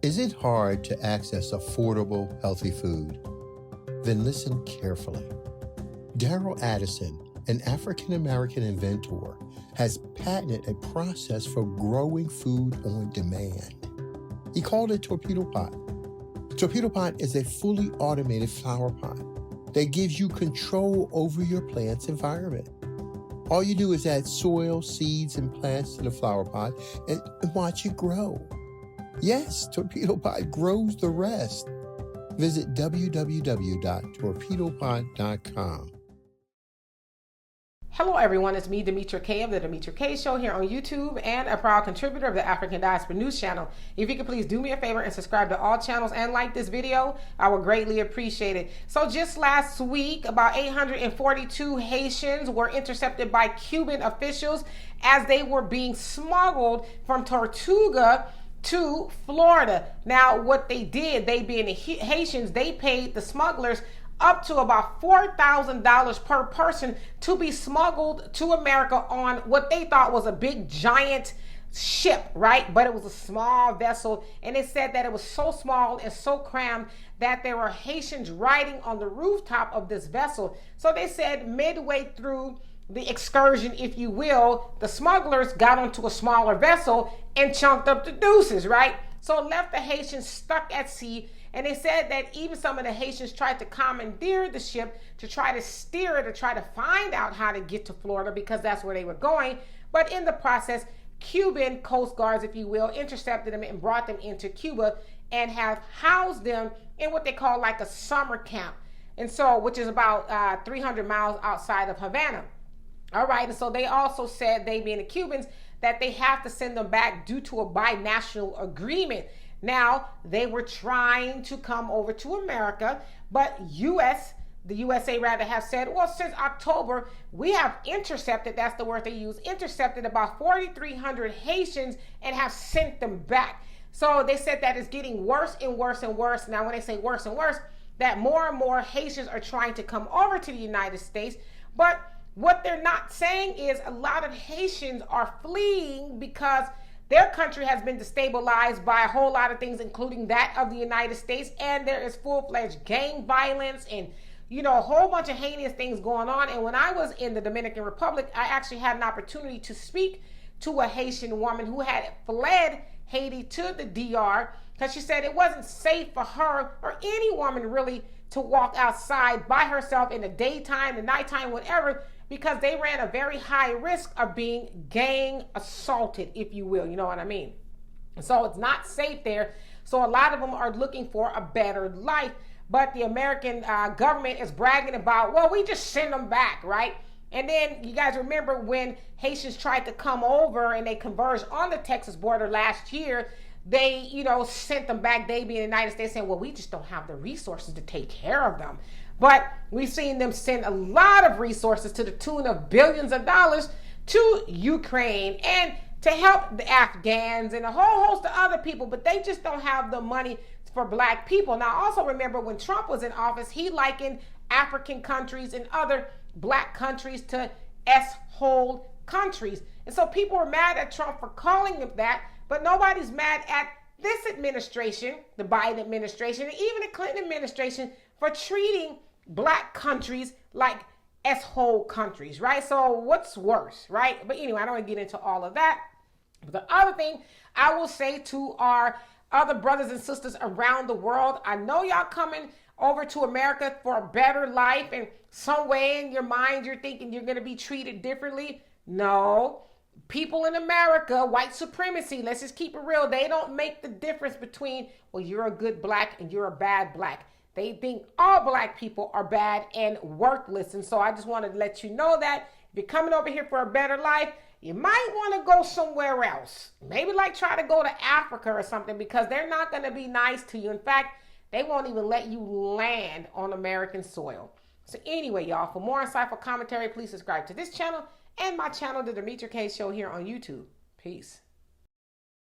Is it hard to access affordable, healthy food? Then listen carefully. Daryl Addison, an African-American inventor, has patented a process for growing food on demand. He called it Torpedo Pot. Torpedo Pot is a fully automated flower pot that gives you control over your plant's environment. All you do is add soil, seeds, and plants to the flower pot and watch it grow. Yes, Torpedo Pot grows the rest. Visit www.torpedopot.com. Hello everyone, it's me, Demetra Kaye of the Demetra Kaye Show here on YouTube and a proud contributor of the African Diaspora News Channel. If you could please do me a favor and subscribe to all channels and like this video, I would greatly appreciate it. So just last week, about 842 Haitians were intercepted by Cuban officials as they were being smuggled from Tortuga to Florida. Now what they did, they being the Haitians, they paid the smugglers up to about $4,000 per person to be smuggled to America on what they thought was a big giant ship, right? But it was a small vessel, and it said that it was so small and so crammed that there were Haitians riding on the rooftop of this vessel. So they said midway through the excursion, if you will, the smugglers got onto a smaller vessel and chunked up the deuces, right? So left the Haitians stuck at sea. And they said that even some of the Haitians tried to commandeer the ship to try to steer it, to try to find out how to get to Florida because that's where they were going. But in the process, Cuban Coast Guards, if you will, intercepted them and brought them into Cuba and have housed them in what they call like a summer camp. And so, which is about 300 miles outside of Havana. All right, and so they also said, they being the Cubans, that they have to send them back due to a binational agreement. Now, they were trying to come over to America, but the USA rather have said, well, since October, we have intercepted, that's the word they use, intercepted about 4,300 Haitians and have sent them back. So they said that it's getting worse and worse and worse. Now, when they say worse and worse, that more and more Haitians are trying to come over to the United States, but what they're not saying is a lot of Haitians are fleeing because their country has been destabilized by a whole lot of things, including that of the United States, and there is full-fledged gang violence and, you know, a whole bunch of heinous things going on. And when I was in the Dominican Republic, I actually had an opportunity to speak to a Haitian woman who had fled Haiti to the DR because she said it wasn't safe for her or any woman really to walk outside by herself in the daytime, the nighttime, whatever, because they ran a very high risk of being gang assaulted, if you will, you know what I mean? So it's not safe there. So a lot of them are looking for a better life, but the American government is bragging about, well, we just send them back, right? And then you guys remember when Haitians tried to come over and they converged on the Texas border last year, they, you know, sent them back, they being the United States, saying, well, we just don't have the resources to take care of them. But we've seen them send a lot of resources to the tune of billions of dollars to Ukraine and to help the Afghans and a whole host of other people, but they just don't have the money for black people. Now, also remember when Trump was in office, he likened African countries and other black countries to S-hole countries. And so people were mad at Trump for calling them that, but nobody's mad at this administration, the Biden administration, and even the Clinton administration for treating black countries like S-hole countries, right? So what's worse, right? But anyway, I don't want to get into all of that. But the other thing I will say to our other brothers and sisters around the world, I know y'all coming over to America for a better life, and some way in your mind you're thinking you're going to be treated differently. No. People in America, white supremacy, let's just keep it real, they don't make the difference between, well, you're a good black and you're a bad black. They think all black people are bad and worthless. And so I just wanted to let you know that if you're coming over here for a better life, you might want to go somewhere else. Maybe like try to go to Africa or something, because they're not going to be nice to you. In fact, they won't even let you land on American soil. So anyway, y'all, for more insightful commentary, please subscribe to this channel and my channel, The Demetra Kaye Show, here on YouTube. Peace.